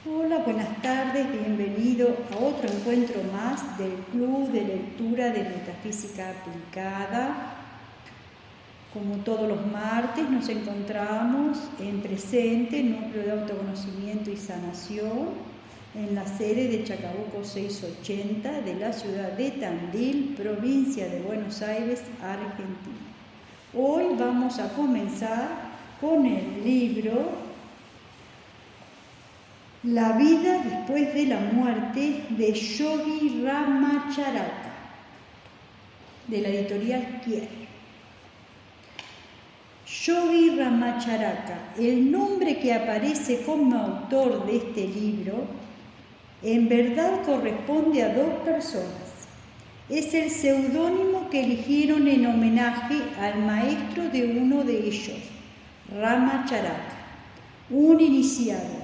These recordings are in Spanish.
Hola, buenas tardes, bienvenido a otro encuentro más del Club de Lectura de Metafísica Aplicada. Como todos los martes nos encontramos en presente, Núcleo de Autoconocimiento y Sanación, en la sede de Chacabuco 680 de la ciudad de Tandil, provincia de Buenos Aires, Argentina. Hoy vamos a comenzar con el libro La vida después de la muerte de Yogi Ramacharaka, de la editorial Kier. Yogi Ramacharaka, el nombre que aparece como autor de este libro, en verdad corresponde a dos personas. Es el seudónimo que eligieron en homenaje al maestro de uno de ellos, Ramacharaka, un iniciado,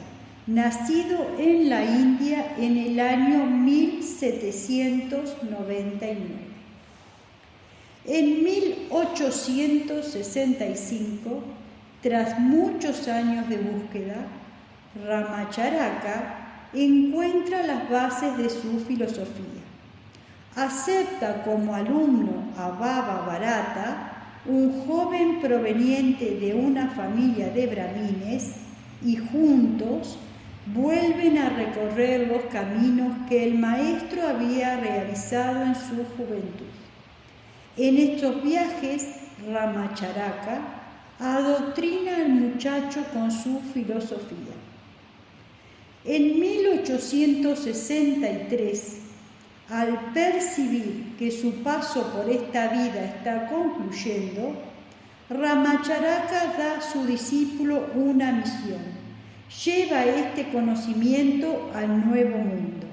nacido en la India en el año 1799. En 1865, tras muchos años de búsqueda, Ramacharaka encuentra las bases de su filosofía. Acepta como alumno a Baba Bharata, un joven proveniente de una familia de brahmines, y juntos vuelven a recorrer los caminos que el maestro había realizado en su juventud. En estos viajes, Ramacharaka adoctrina al muchacho con su filosofía. En 1863, al percibir que su paso por esta vida está concluyendo, Ramacharaka da a su discípulo una misión. Lleva este conocimiento al nuevo mundo.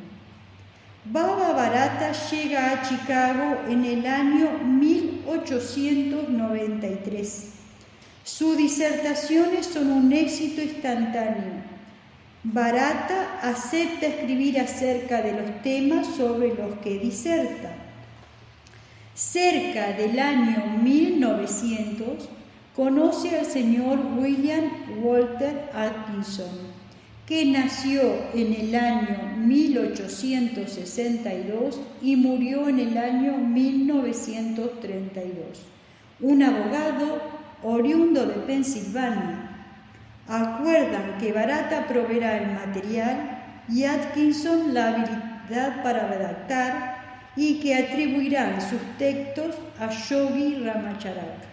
Baba Bharata llega a Chicago en el año 1893. Sus disertaciones son un éxito instantáneo. Bharata acepta escribir acerca de los temas sobre los que diserta. Cerca del año 1900, conoce al señor William Walter Atkinson, que nació en el año 1862 y murió en el año 1932, un abogado oriundo de Pensilvania. Acuerdan que Bharata proveerá el material y Atkinson la habilidad para redactar, y que atribuirán sus textos a Yogi Ramacharaka.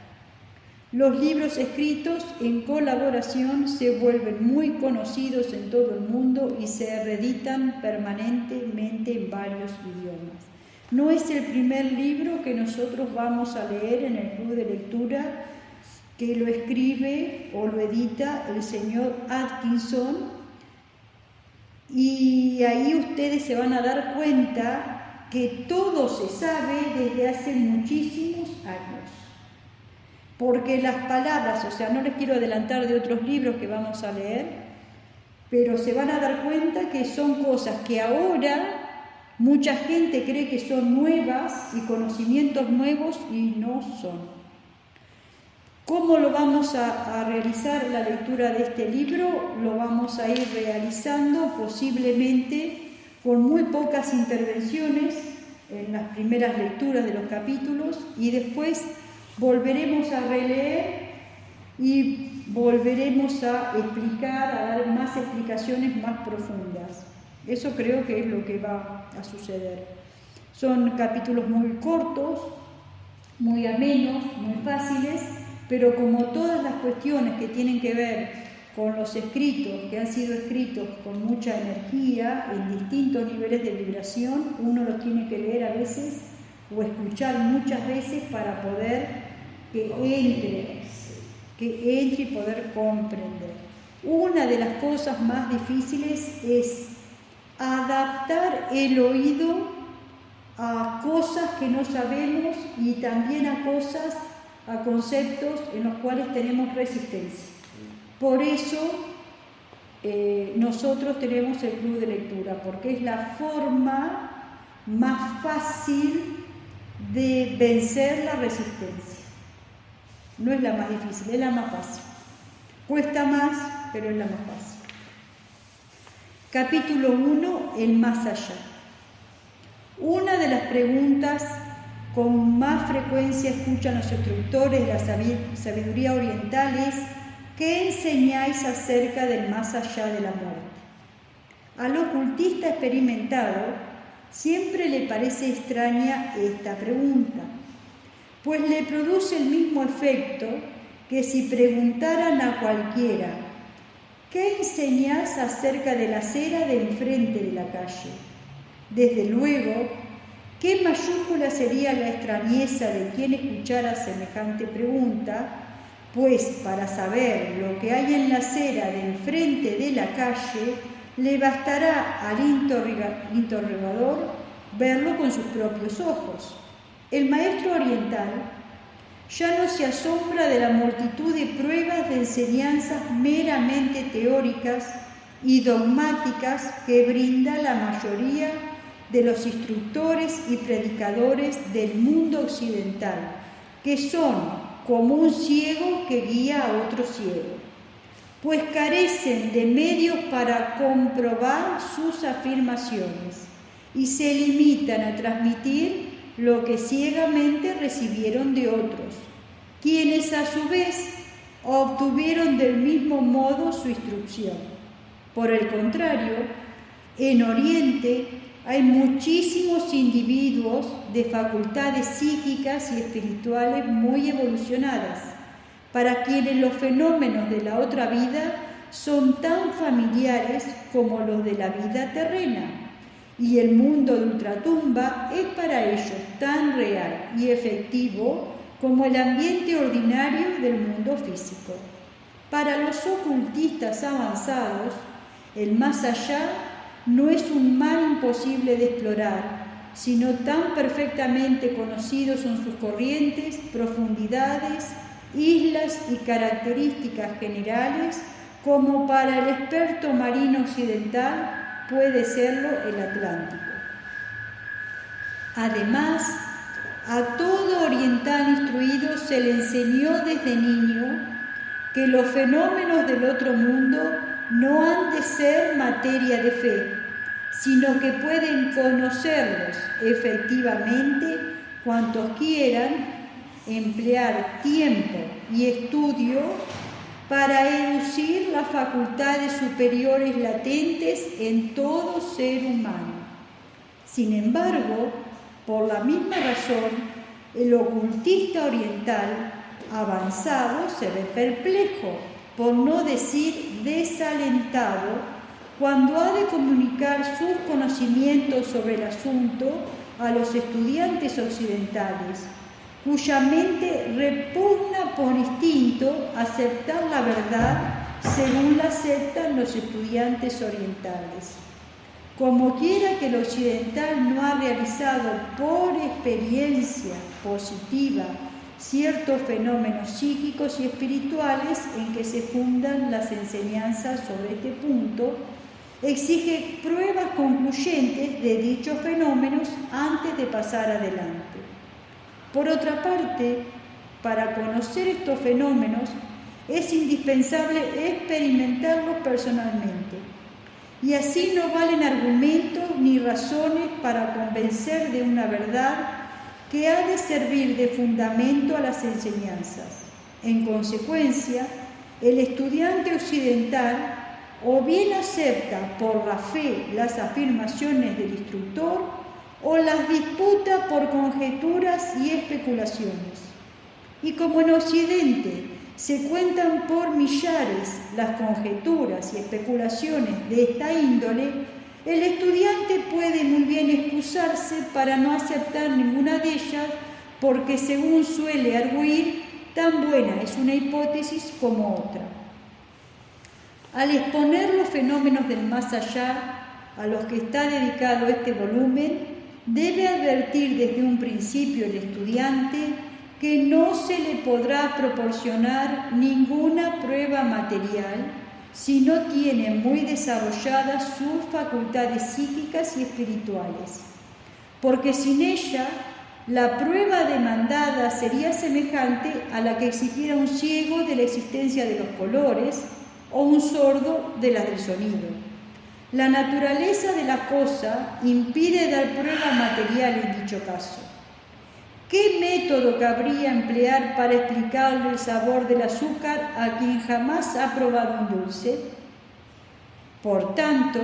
Los libros escritos en colaboración se vuelven muy conocidos en todo el mundo y se reeditan permanentemente en varios idiomas. No es el primer libro que nosotros vamos a leer en el Club de Lectura que lo escribe o lo edita el señor Atkinson, y ahí ustedes se van a dar cuenta que todo se sabe desde hace muchísimos años. Porque las palabras, no les quiero adelantar de otros libros que vamos a leer, pero se van a dar cuenta que son cosas que ahora mucha gente cree que son nuevas y conocimientos nuevos, y no son. ¿Cómo lo vamos a realizar la lectura de este libro? Lo vamos a ir realizando posiblemente con muy pocas intervenciones en las primeras lecturas de los capítulos, y después volveremos a releer y volveremos a explicar, a dar más explicaciones más profundas. Eso creo que es lo que va a suceder. Son capítulos muy cortos, muy amenos, muy fáciles, pero como todas las cuestiones que tienen que ver con los escritos, que han sido escritos con mucha energía, en distintos niveles de vibración, uno los tiene que leer a veces o escuchar muchas veces para poder que entre y poder comprender. Una de las cosas más difíciles es adaptar el oído a cosas que no sabemos, y también a conceptos en los cuales tenemos resistencia. Por eso nosotros tenemos el Club de Lectura, porque es la forma más fácil de vencer la resistencia. No es la más difícil, es la más fácil. Cuesta más, pero es la más fácil. Capítulo 1, el más allá. Una de las preguntas con más frecuencia escuchan los instructores de la sabiduría oriental es: ¿qué enseñáis acerca del más allá de la muerte? Al ocultista experimentado siempre le parece extraña esta pregunta, pues le produce el mismo efecto que si preguntaran a cualquiera: ¿qué enseñás acerca de la acera de enfrente de la calle? Desde luego, ¿qué mayúscula sería la extrañeza de quien escuchara semejante pregunta? Pues para saber lo que hay en la acera de enfrente de la calle, le bastará al interrogador verlo con sus propios ojos. El maestro oriental ya no se asombra de la multitud de pruebas de enseñanzas meramente teóricas y dogmáticas que brinda la mayoría de los instructores y predicadores del mundo occidental, que son como un ciego que guía a otro ciego, pues carecen de medios para comprobar sus afirmaciones y se limitan a transmitir lo que ciegamente recibieron de otros, quienes a su vez obtuvieron del mismo modo su instrucción. Por el contrario, en Oriente hay muchísimos individuos de facultades psíquicas y espirituales muy evolucionadas, para quienes los fenómenos de la otra vida son tan familiares como los de la vida terrena, y el mundo de ultratumba es para ellos tan real y efectivo como el ambiente ordinario del mundo físico. Para los ocultistas avanzados, el más allá no es un mar imposible de explorar, sino tan perfectamente conocidos son sus corrientes, profundidades, islas y características generales como para el experto marino occidental puede serlo el Atlántico. Además, a todo oriental instruido se le enseñó desde niño que los fenómenos del otro mundo no han de ser materia de fe, sino que pueden conocerlos efectivamente cuantos quieran emplear tiempo y estudio para educir las facultades superiores latentes en todo ser humano. Sin embargo, por la misma razón, el ocultista oriental avanzado se ve perplejo, por no decir desalentado, cuando ha de comunicar sus conocimientos sobre el asunto a los estudiantes occidentales, cuya mente repugna por instinto aceptar la verdad según la aceptan los estudiantes orientales. Como quiera que el occidental no ha realizado por experiencia positiva ciertos fenómenos psíquicos y espirituales en que se fundan las enseñanzas sobre este punto, exige pruebas concluyentes de dichos fenómenos antes de pasar adelante. Por otra parte, para conocer estos fenómenos es indispensable experimentarlos personalmente, y así no valen argumentos ni razones para convencer de una verdad que ha de servir de fundamento a las enseñanzas. En consecuencia, el estudiante occidental o bien acepta por la fe las afirmaciones del instructor o las disputa por conjeturas y especulaciones. Y como en Occidente se cuentan por millares las conjeturas y especulaciones de esta índole, el estudiante puede muy bien excusarse para no aceptar ninguna de ellas, porque según suele arguir, tan buena es una hipótesis como otra. Al exponer los fenómenos del más allá, a los que está dedicado este volumen, debe advertir desde un principio el estudiante que no se le podrá proporcionar ninguna prueba material si no tiene muy desarrolladas sus facultades psíquicas y espirituales, porque sin ella la prueba demandada sería semejante a la que exigiera un ciego de la existencia de los colores o un sordo de la del sonido. La naturaleza de la cosa impide dar prueba material en dicho caso. ¿Qué método cabría emplear para explicarle el sabor del azúcar a quien jamás ha probado un dulce? Por tanto,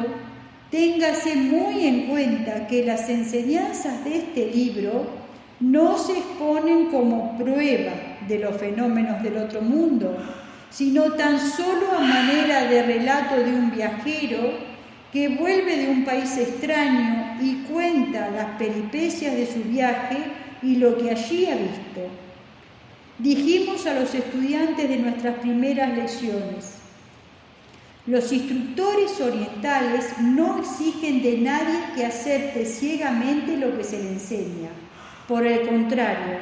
téngase muy en cuenta que las enseñanzas de este libro no se exponen como prueba de los fenómenos del otro mundo, sino tan solo a manera de relato de un viajero que vuelve de un país extraño y cuenta las peripecias de su viaje y lo que allí ha visto. Dijimos a los estudiantes de nuestras primeras lecciones: los instructores orientales no exigen de nadie que acepte ciegamente lo que se le enseña. Por el contrario,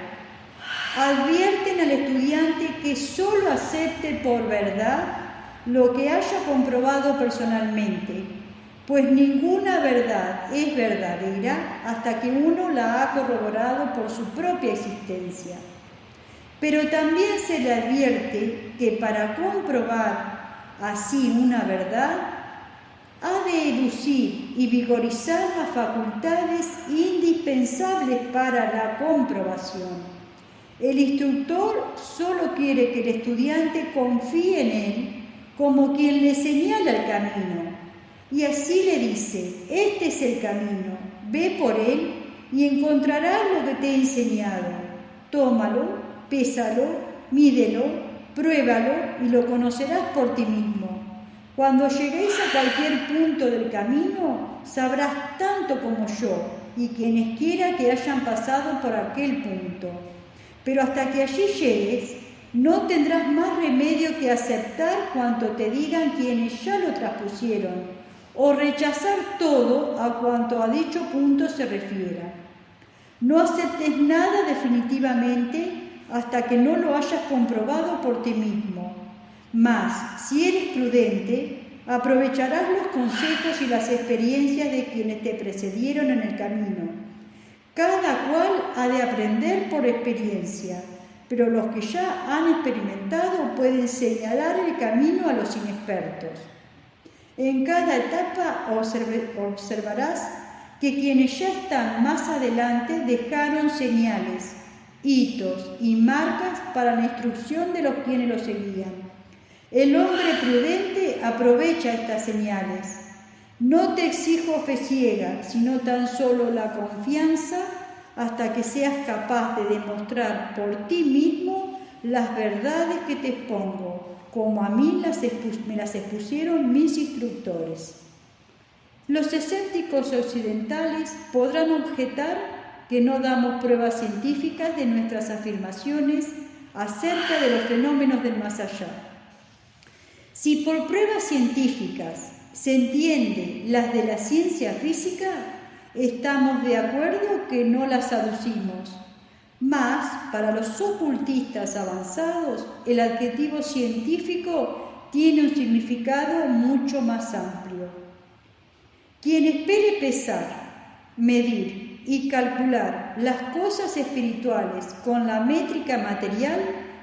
advierten al estudiante que solo acepte por verdad lo que haya comprobado personalmente, pues ninguna verdad es verdadera hasta que uno la ha corroborado por su propia existencia. Pero también se le advierte que para comprobar así una verdad, ha de elucir y vigorizar las facultades indispensables para la comprobación. El instructor solo quiere que el estudiante confíe en él como quien le señala el camino, y así le dice: este es el camino, ve por él y encontrarás lo que te he enseñado. Tómalo, pésalo, mídelo, pruébalo y lo conocerás por ti mismo. Cuando lleguéis a cualquier punto del camino, sabrás tanto como yo y quienes quiera que hayan pasado por aquel punto. Pero hasta que allí llegues, no tendrás más remedio que aceptar cuanto te digan quienes ya lo traspusieron, o rechazar todo a cuanto a dicho punto se refiera. No aceptes nada definitivamente hasta que no lo hayas comprobado por ti mismo. Mas, si eres prudente, aprovecharás los consejos y las experiencias de quienes te precedieron en el camino. Cada cual ha de aprender por experiencia, pero los que ya han experimentado pueden señalar el camino a los inexpertos. En cada etapa observarás que quienes ya están más adelante dejaron señales, hitos y marcas para la instrucción de los quienes lo seguían. El hombre prudente aprovecha estas señales. No te exijo fe ciega, sino tan solo la confianza hasta que seas capaz de demostrar por ti mismo las verdades que te expongo, como a mí me las expusieron mis instructores. Los escépticos occidentales podrán objetar que no damos pruebas científicas de nuestras afirmaciones acerca de los fenómenos del más allá. Si por pruebas científicas se entiende las de la ciencia física, estamos de acuerdo que no las aducimos. Mas, para los ocultistas avanzados, el adjetivo científico tiene un significado mucho más amplio. Quien espere pesar, medir y calcular las cosas espirituales con la métrica material,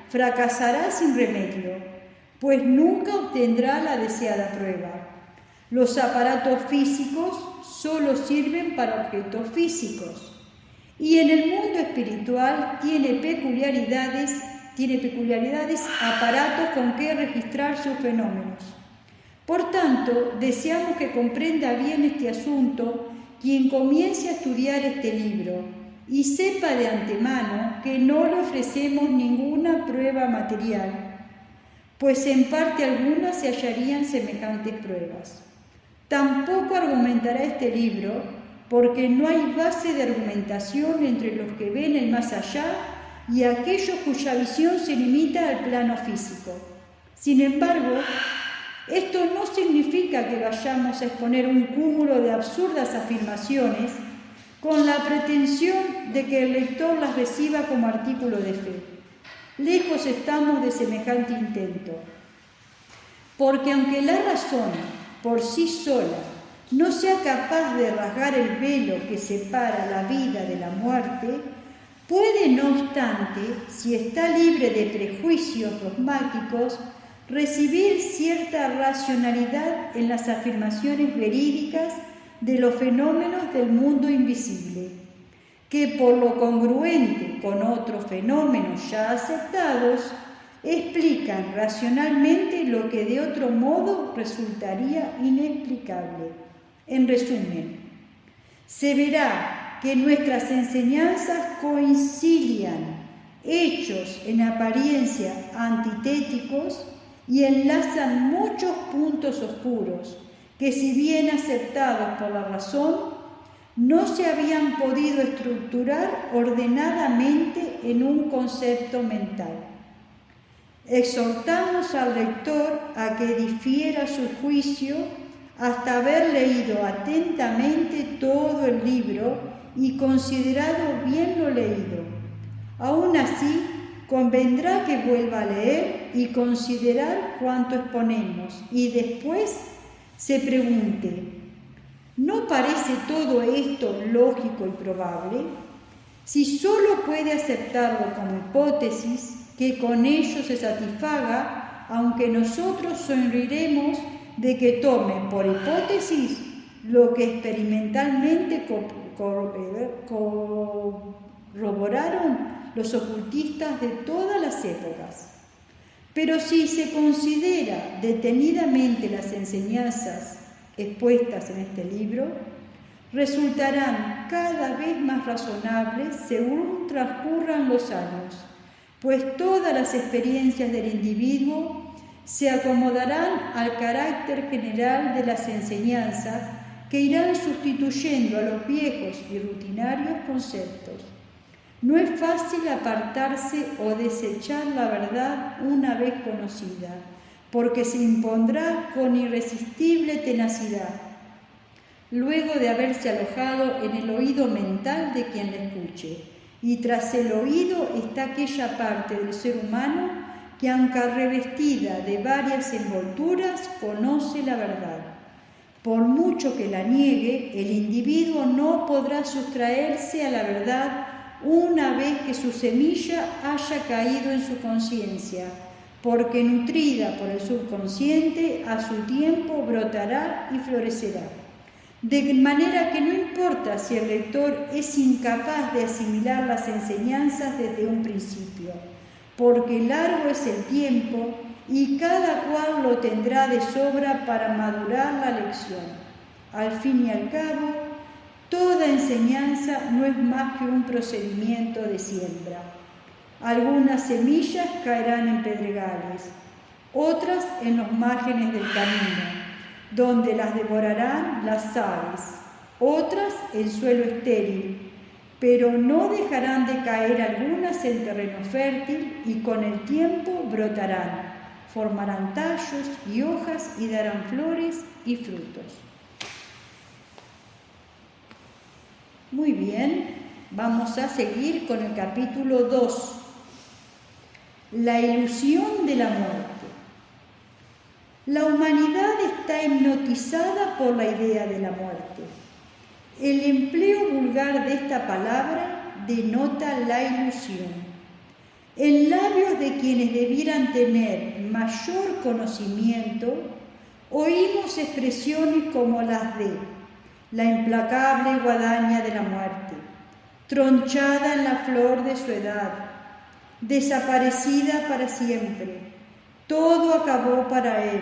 fracasará sin remedio, pues nunca obtendrá la deseada prueba. Los aparatos físicos solo sirven para objetos físicos. Y en el mundo espiritual tiene peculiaridades aparatos con que registrar sus fenómenos. Por tanto, deseamos que comprenda bien este asunto quien comience a estudiar este libro y sepa de antemano que no le ofrecemos ninguna prueba material, pues en parte alguna se hallarían semejantes pruebas. Tampoco argumentará este libro, porque no hay base de argumentación entre los que ven el más allá y aquellos cuya visión se limita al plano físico. Sin embargo, esto no significa que vayamos a exponer un cúmulo de absurdas afirmaciones con la pretensión de que el lector las reciba como artículo de fe. Lejos estamos de semejante intento, porque aunque la razón por sí sola no sea capaz de rasgar el velo que separa la vida de la muerte, puede, no obstante, si está libre de prejuicios dogmáticos, recibir cierta racionalidad en las afirmaciones verídicas de los fenómenos del mundo invisible, que por lo congruente con otros fenómenos ya aceptados, explican racionalmente lo que de otro modo resultaría inexplicable. En resumen, se verá que nuestras enseñanzas concilian hechos en apariencia antitéticos y enlazan muchos puntos oscuros que, si bien aceptados por la razón, no se habían podido estructurar ordenadamente en un concepto mental. Exhortamos al lector a que difiera su juicio hasta haber leído atentamente todo el libro y considerado bien lo leído. Aún así, convendrá que vuelva a leer y considerar cuanto exponemos y después se pregunte: ¿no parece todo esto lógico y probable? Si solo puede aceptarlo como hipótesis, que con ello se satisfaga, aunque nosotros sonreiremos de que tome por hipótesis lo que experimentalmente corroboraron los ocultistas de todas las épocas. Pero si se considera detenidamente las enseñanzas expuestas en este libro, resultarán cada vez más razonables según transcurran los años, pues todas las experiencias del individuo se acomodarán al carácter general de las enseñanzas que irán sustituyendo a los viejos y rutinarios conceptos. No es fácil apartarse o desechar la verdad una vez conocida, porque se impondrá con irresistible tenacidad, luego de haberse alojado en el oído mental de quien la escuche. Y tras el oído está aquella parte del ser humano que, aunque revestida de varias envolturas, conoce la verdad. Por mucho que la niegue, el individuo no podrá sustraerse a la verdad una vez que su semilla haya caído en su conciencia, porque nutrida por el subconsciente, a su tiempo brotará y florecerá. De manera que no importa si el lector es incapaz de asimilar las enseñanzas desde un principio, porque largo es el tiempo y cada cual lo tendrá de sobra para madurar la lección. Al fin y al cabo, toda enseñanza no es más que un procedimiento de siembra. Algunas semillas caerán en pedregales, otras en los márgenes del camino, donde las devorarán las aves, otras en suelo estéril, pero no dejarán de caer algunas en terreno fértil y con el tiempo brotarán, formarán tallos y hojas y darán flores y frutos. Muy bien, vamos a seguir con el capítulo 2, la ilusión de la muerte. La humanidad está hipnotizada por la idea de la muerte. El empleo vulgar de esta palabra denota la ilusión. En labios de quienes debieran tener mayor conocimiento, oímos expresiones como las de la implacable guadaña de la muerte, tronchada en la flor de su edad, desaparecida para siempre. Todo acabó para él,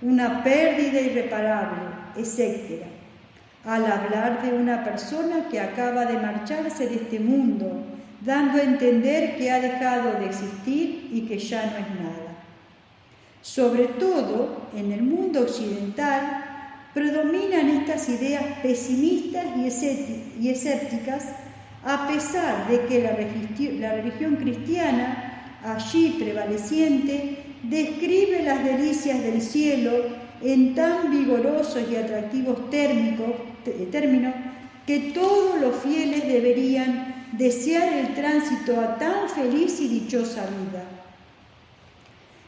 una pérdida irreparable, etc. Al hablar de una persona que acaba de marcharse de este mundo, dando a entender que ha dejado de existir y que ya no es nada. Sobre todo, en el mundo occidental, predominan estas ideas pesimistas y escépticas, a pesar de que la religión cristiana, allí prevaleciente, describe las delicias del cielo en tan vigorosos y atractivos términos que todos los fieles deberían desear el tránsito a tan feliz y dichosa vida.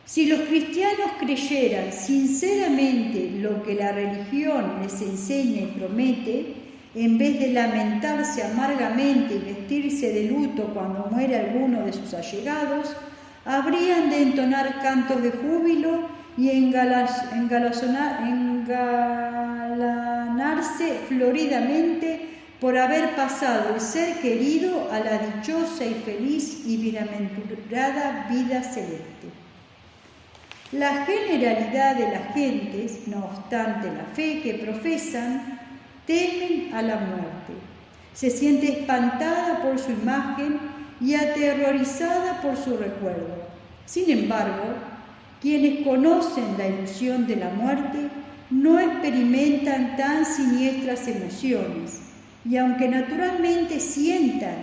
Si los cristianos creyeran sinceramente lo que la religión les enseña y promete, en vez de lamentarse amargamente y vestirse de luto cuando muere alguno de sus allegados, habrían de entonar cantos de júbilo y engalanarse floridamente por haber pasado el ser querido a la dichosa y feliz y bienaventurada vida celeste. La generalidad de las gentes, no obstante la fe que profesan, temen a la muerte. Se siente espantada por su imagen y aterrorizada por su recuerdo. Sin embargo, quienes conocen la ilusión de la muerte no experimentan tan siniestras emociones, y aunque naturalmente sientan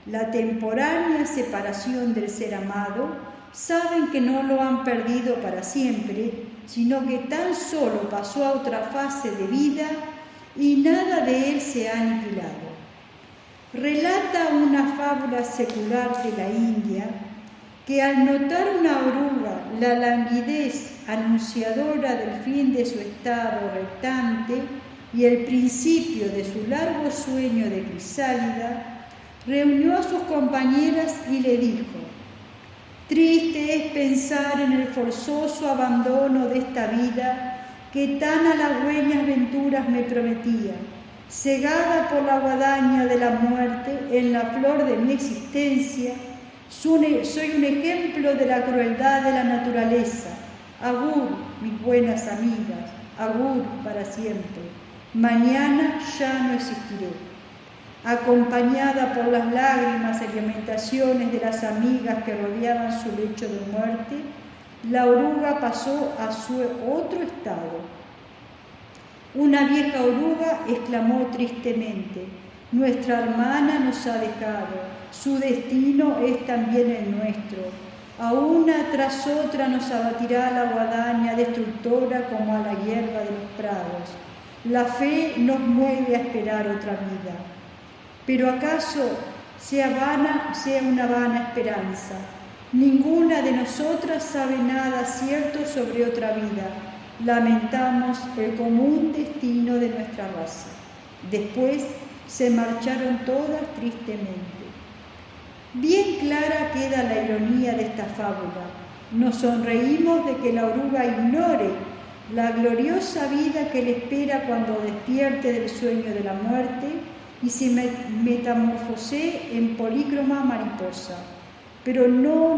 la temporánea separación del ser amado, saben que no lo han perdido para siempre, sino que tan solo pasó a otra fase de vida y nada de él se ha aniquilado. Relata una fábula secular de la India que al notar una oruga la languidez anunciadora del fin de su estado retante y el principio de su largo sueño de crisálida, reunió a sus compañeras y le dijo: triste es pensar en el forzoso abandono de esta vida que tan halagüeñas venturas me prometía. Cegada por la guadaña de la muerte en la flor de mi existencia, soy un ejemplo de la crueldad de la naturaleza. Agur, mis buenas amigas, agur para siempre. Mañana ya no existiré. Acompañada por las lágrimas y lamentaciones de las amigas que rodeaban su lecho de muerte, la oruga pasó a su otro estado. Una vieja oruga exclamó tristemente: nuestra hermana nos ha dejado, su destino es también el nuestro. A una tras otra nos abatirá la guadaña destructora como a la hierba de los prados. La fe nos mueve a esperar otra vida. Pero ¿acaso sea una vana esperanza? Ninguna de nosotras sabe nada cierto sobre otra vida. Lamentamos el común destino de nuestra raza. Después se marcharon todas tristemente. Bien clara queda la ironía de esta fábula. Nos sonreímos de que la oruga ignore la gloriosa vida que le espera cuando despierte del sueño de la muerte y se metamorfosee en polícroma mariposa. Pero no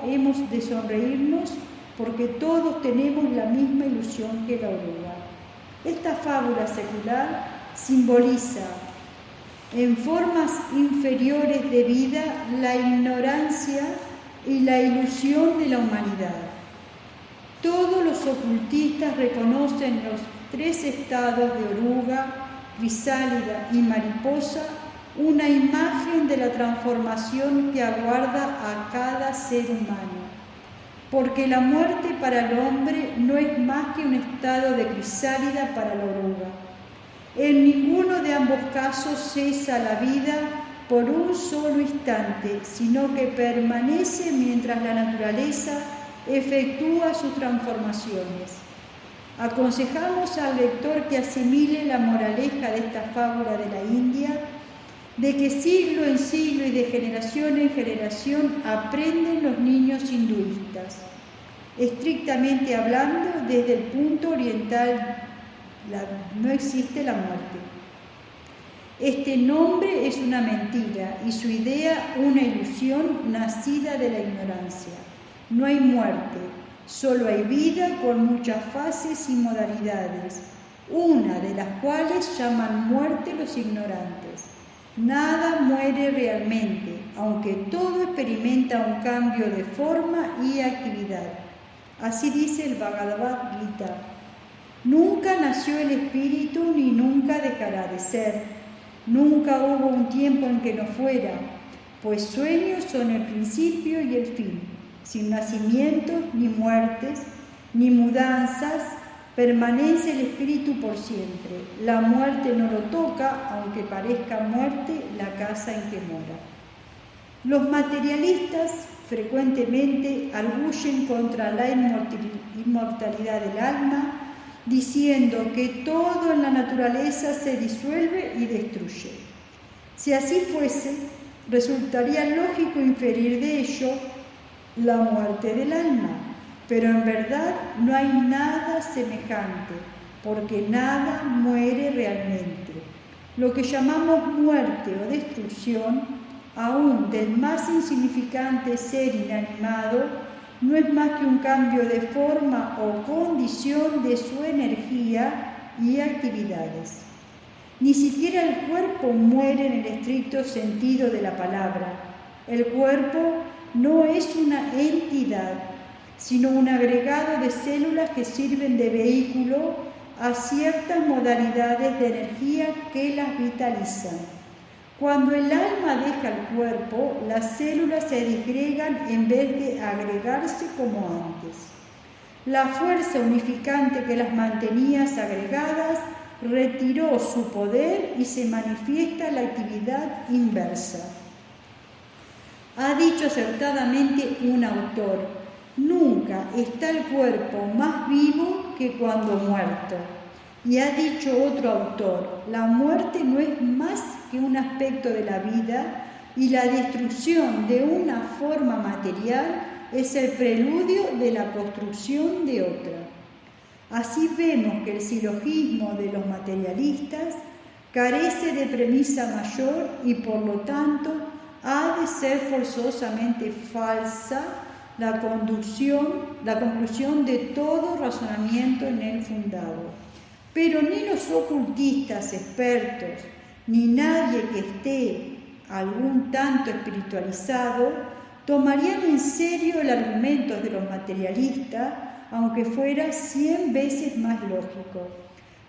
hemos de sonreírnos porque todos tenemos la misma ilusión que la oruga. Esta fábula secular simboliza en formas inferiores de vida la ignorancia y la ilusión de la humanidad. Todos los ocultistas reconocen los tres estados de oruga, crisálida y mariposa, una imagen de la transformación que aguarda a cada ser humano. Porque la muerte para el hombre no es más que un estado de crisálida para la oruga. En ninguno de ambos casos cesa la vida por un solo instante, sino que permanece mientras la naturaleza efectúa sus transformaciones. Aconsejamos al lector que asimile la moraleja de esta fábula de la India, de que siglo en siglo y de generación en generación aprenden los niños hinduistas. Estrictamente hablando, desde el punto oriental no existe la muerte. Este nombre es una mentira y su idea una ilusión nacida de la ignorancia. No hay muerte, solo hay vida con muchas fases y modalidades, una de las cuales llaman muerte los ignorantes. Nada muere realmente, aunque todo experimenta un cambio de forma y actividad. Así dice el Bhagavad Gita. Nunca nació el espíritu ni nunca dejará de ser. Nunca hubo un tiempo en que no fuera, pues sueños son el principio y el fin. Sin nacimientos, ni muertes, ni mudanzas, permanece el espíritu por siempre. La muerte no lo toca, aunque parezca muerte la casa en que mora. Los materialistas frecuentemente arguyen contra la inmortalidad del alma, diciendo que todo en la naturaleza se disuelve y destruye. Si así fuese, resultaría lógico inferir de ello la muerte del alma, pero en verdad no hay nada semejante, porque nada muere realmente. Lo que llamamos muerte o destrucción, aún del más insignificante ser inanimado, no es más que un cambio de forma o condición de su energía y actividades. Ni siquiera el cuerpo muere en el estricto sentido de la palabra. El cuerpo no es una entidad, sino un agregado de células que sirven de vehículo a ciertas modalidades de energía que las vitalizan. Cuando el alma deja el cuerpo, las células se disgregan en vez de agregarse como antes. La fuerza unificante que las mantenía agregadas retiró su poder y se manifiesta la actividad inversa. Ha dicho acertadamente un autor: nunca está el cuerpo más vivo que cuando muerto. Y ha dicho otro autor: la muerte no es más que un aspecto de la vida y la destrucción de una forma material es el preludio de la construcción de otra. Así vemos que el silogismo de los materialistas carece de premisa mayor y por lo tanto ha de ser forzosamente falsa la conclusión de todo razonamiento en él fundado. Pero ni los ocultistas expertos, ni nadie que esté algún tanto espiritualizado, tomarían en serio el argumento de los materialistas, aunque fuera 100 veces más lógico,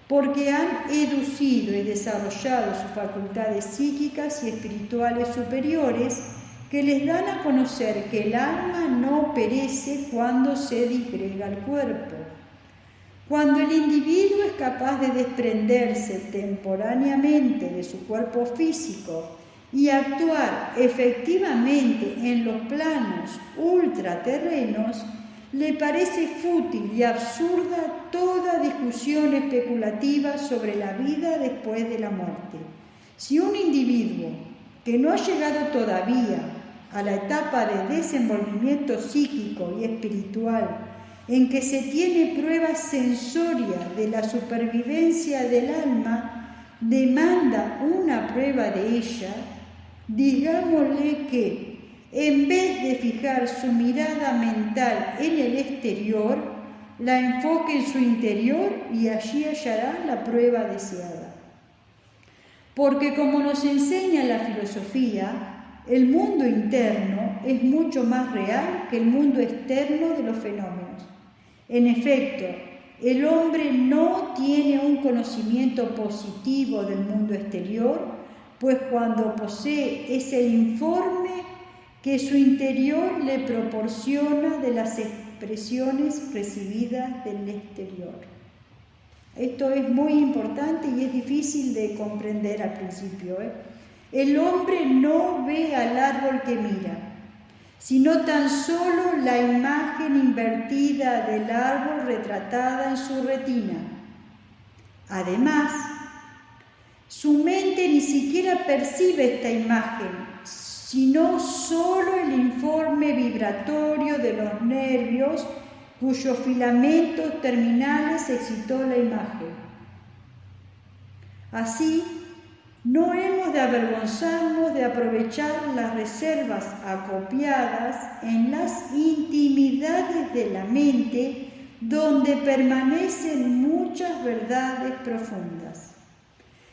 porque han educido y desarrollado sus facultades psíquicas y espirituales superiores, que les dan a conocer que el alma no perece cuando se disgrega el cuerpo. Cuando el individuo es capaz de desprenderse temporáneamente de su cuerpo físico y actuar efectivamente en los planos ultraterrenos, le parece fútil y absurda toda discusión especulativa sobre la vida después de la muerte. Si un individuo que no ha llegado todavía a la etapa de desenvolvimiento psíquico y espiritual en que se tiene prueba sensoria de la supervivencia del alma, demanda una prueba de ella, digámosle que, en vez de fijar su mirada mental en el exterior, la enfoque en su interior y allí hallará la prueba deseada. Porque como nos enseña la filosofía, el mundo interno es mucho más real que el mundo externo de los fenómenos. En efecto, el hombre no tiene un conocimiento positivo del mundo exterior, pues cuando posee es el informe que su interior le proporciona de las expresiones recibidas del exterior. Esto es muy importante y es difícil de comprender al principio. El hombre no ve al árbol que mira, sino tan solo la imagen invertida del árbol retratada en su retina. Además, su mente ni siquiera percibe esta imagen, sino solo el informe vibratorio de los nervios cuyos filamentos terminales excitó la imagen. Así, no hemos de avergonzarnos de aprovechar las reservas acopiadas en las intimidades de la mente, donde permanecen muchas verdades profundas.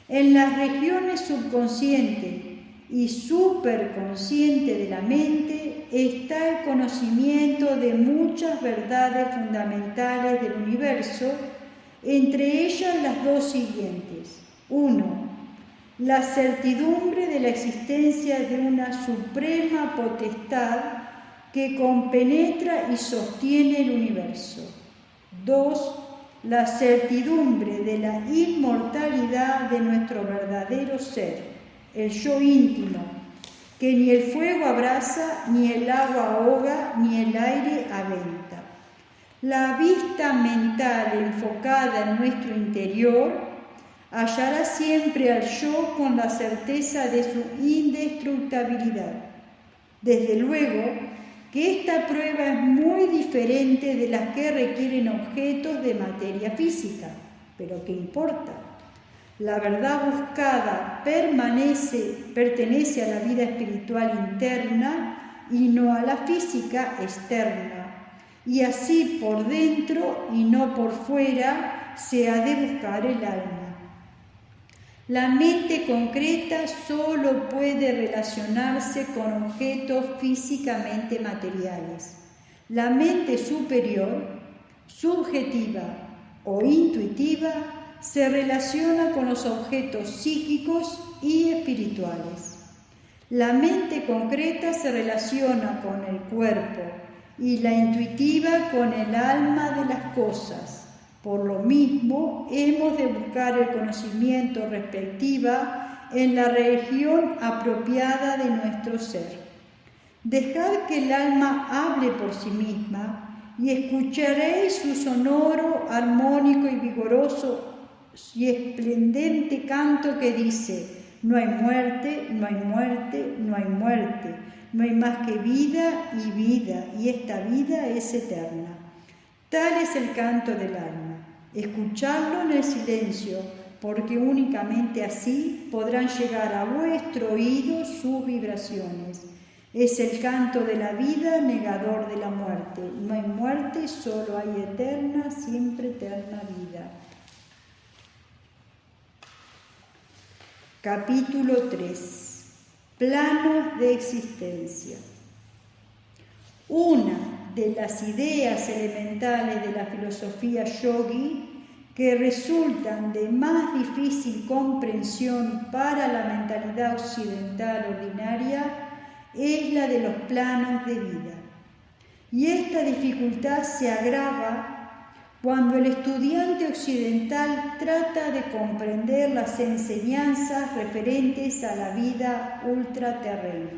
En las regiones subconsciente y superconsciente de la mente está el conocimiento de muchas verdades fundamentales del universo, entre ellas las dos siguientes. 1. La certidumbre de la existencia de una suprema potestad que compenetra y sostiene el universo. 2. La certidumbre de la inmortalidad de nuestro verdadero ser, el yo íntimo, que ni el fuego abrasa, ni el agua ahoga, ni el aire aventa. La vista mental enfocada en nuestro interior hallará siempre al yo con la certeza de su indestructibilidad. Desde luego, que esta prueba es muy diferente de las que requieren objetos de materia física. Pero ¿qué importa? La verdad buscada pertenece a la vida espiritual interna y no a la física externa. Y así por dentro y no por fuera se ha de buscar el alma. La mente concreta solo puede relacionarse con objetos físicamente materiales. La mente superior, subjetiva o intuitiva, se relaciona con los objetos psíquicos y espirituales. La mente concreta se relaciona con el cuerpo y la intuitiva con el alma de las cosas. Por lo mismo, hemos de buscar el conocimiento respectiva en la región apropiada de nuestro ser. Dejad que el alma hable por sí misma y escucharéis su sonoro, armónico y vigoroso y esplendente canto que dice: no hay muerte, no hay muerte, no hay muerte, no hay más que vida, y esta vida es eterna. Tal es el canto del alma. Escuchadlo en el silencio, porque únicamente así podrán llegar a vuestro oído sus vibraciones. Es el canto de la vida, negador de la muerte. No hay muerte, solo hay eterna, siempre eterna vida. Capítulo 3. Planos de existencia. Una de las ideas elementales de la filosofía yogi que resultan de más difícil comprensión para la mentalidad occidental ordinaria es la de los planos de vida. Y esta dificultad se agrava cuando el estudiante occidental trata de comprender las enseñanzas referentes a la vida ultraterrena.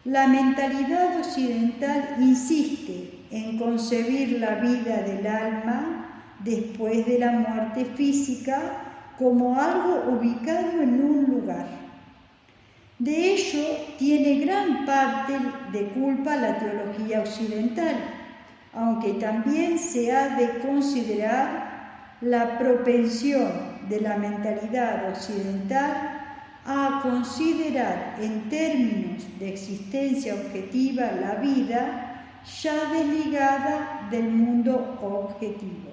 La mentalidad occidental insiste en concebir la vida del alma después de la muerte física como algo ubicado en un lugar. De ello tiene gran parte de culpa la teología occidental, aunque también se ha de considerar la propensión de la mentalidad occidental a considerar en términos de existencia objetiva la vida ya desligada del mundo objetivo.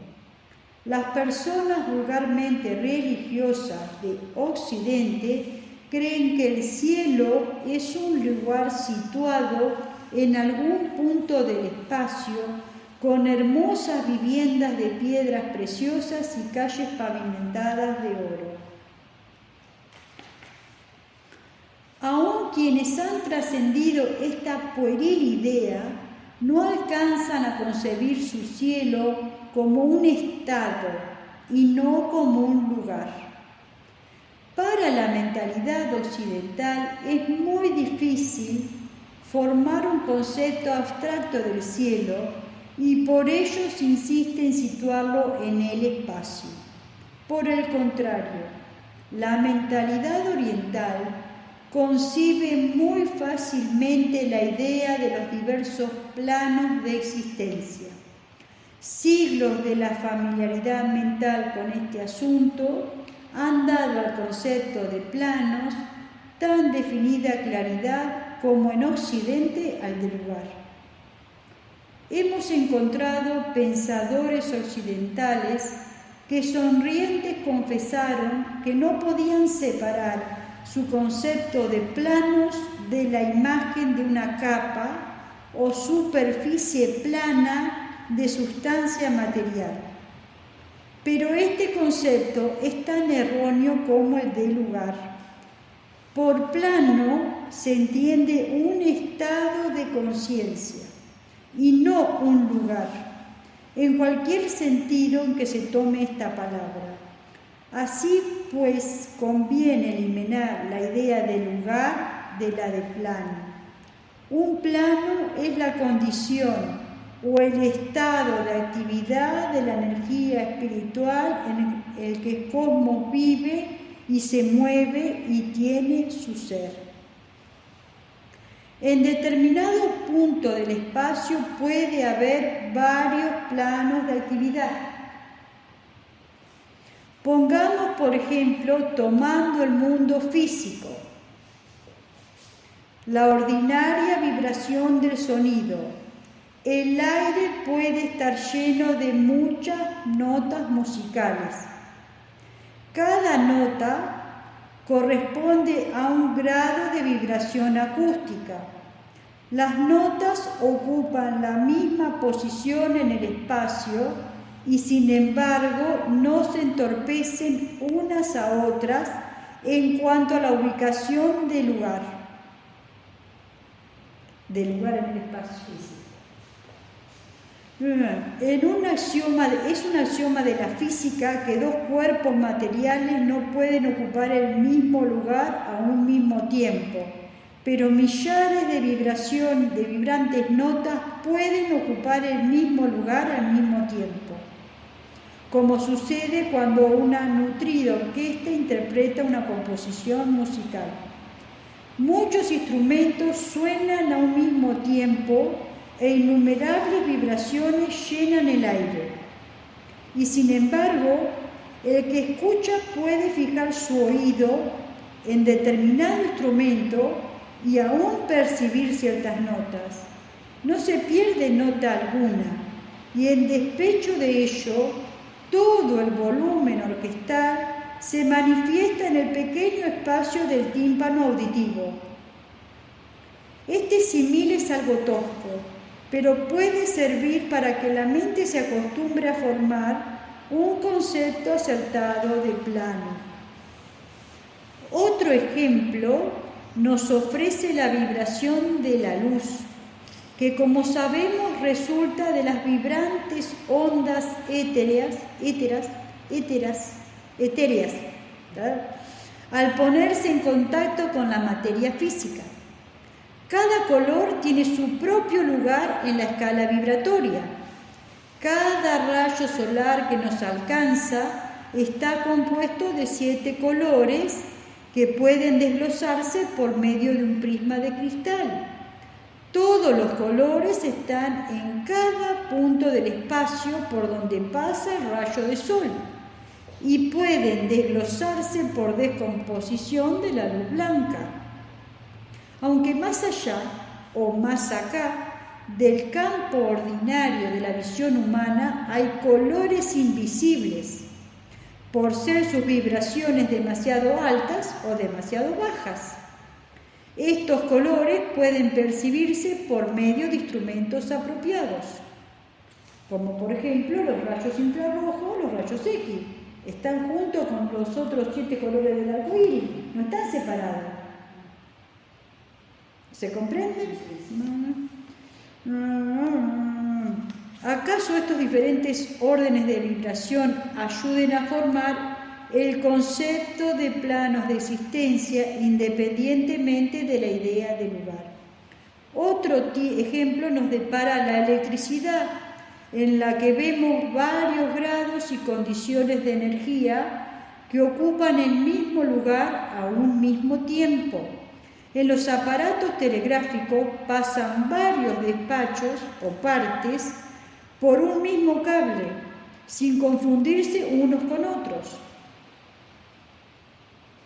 Las personas vulgarmente religiosas de Occidente creen que el cielo es un lugar situado en algún punto del espacio con hermosas viviendas de piedras preciosas y calles pavimentadas de oro. Aún quienes han trascendido esta pueril idea no alcanzan a concebir su cielo como un estado y no como un lugar. Para la mentalidad occidental es muy difícil formar un concepto abstracto del cielo y por ello se insiste en situarlo en el espacio. Por el contrario, la mentalidad oriental concibe muy fácilmente la idea de los diversos planos de existencia. Siglos de la familiaridad mental con este asunto han dado al concepto de planos tan definida claridad como en Occidente al del lugar. Hemos encontrado pensadores occidentales que sonrientes confesaron que no podían separar su concepto de planos de la imagen de una capa o superficie plana de sustancia material. Pero este concepto es tan erróneo como el de lugar. Por plano se entiende un estado de conciencia y no un lugar, en cualquier sentido en que se tome esta palabra. Así pues, conviene eliminar la idea de lugar de la de plano. Un plano es la condición o el estado de actividad de la energía espiritual en el que el cosmos vive y se mueve y tiene su ser. En determinado punto del espacio puede haber varios planos de actividad. Pongamos, por ejemplo, tomando el mundo físico, la ordinaria vibración del sonido. El aire puede estar lleno de muchas notas musicales. Cada nota corresponde a un grado de vibración acústica. Las notas ocupan la misma posición en el espacio y sin embargo no se entorpecen unas a otras en cuanto a la ubicación del lugar en el espacio físico. Es un axioma de la física que dos cuerpos materiales no pueden ocupar el mismo lugar a un mismo tiempo, pero millares de vibrantes notas pueden ocupar el mismo lugar al mismo tiempo, como sucede cuando una nutrida orquesta interpreta una composición musical. Muchos instrumentos suenan a un mismo tiempo e innumerables vibraciones llenan el aire. Y sin embargo, el que escucha puede fijar su oído en determinado instrumento y aún percibir ciertas notas. No se pierde nota alguna, y en despecho de ello, todo el volumen orquestal se manifiesta en el pequeño espacio del tímpano auditivo. Este símil es algo tosco, pero puede servir para que la mente se acostumbre a formar un concepto acertado de plano. Otro ejemplo nos ofrece la vibración de la luz, que como sabemos resulta de las vibrantes ondas etéreas, al ponerse en contacto con la materia física. Cada color tiene su propio lugar en la escala vibratoria. Cada rayo solar que nos alcanza está compuesto de 7 colores que pueden desglosarse por medio de un prisma de cristal. Todos los colores están en cada punto del espacio por donde pasa el rayo de sol y pueden desglosarse por descomposición de la luz blanca. Aunque más allá o más acá del campo ordinario de la visión humana hay colores invisibles, por ser sus vibraciones demasiado altas o demasiado bajas. Estos colores pueden percibirse por medio de instrumentos apropiados, como por ejemplo los rayos infrarrojos, los rayos X. Están juntos con los otros 7 colores del arco iris, no están separados. ¿Se comprende? ¿Acaso estos diferentes órdenes de vibración ayuden a formar el concepto de planos de existencia independientemente de la idea del lugar? Otro ejemplo nos depara la electricidad, en la que vemos varios grados y condiciones de energía que ocupan el mismo lugar a un mismo tiempo. En los aparatos telegráficos pasan varios despachos o partes por un mismo cable, sin confundirse unos con otros.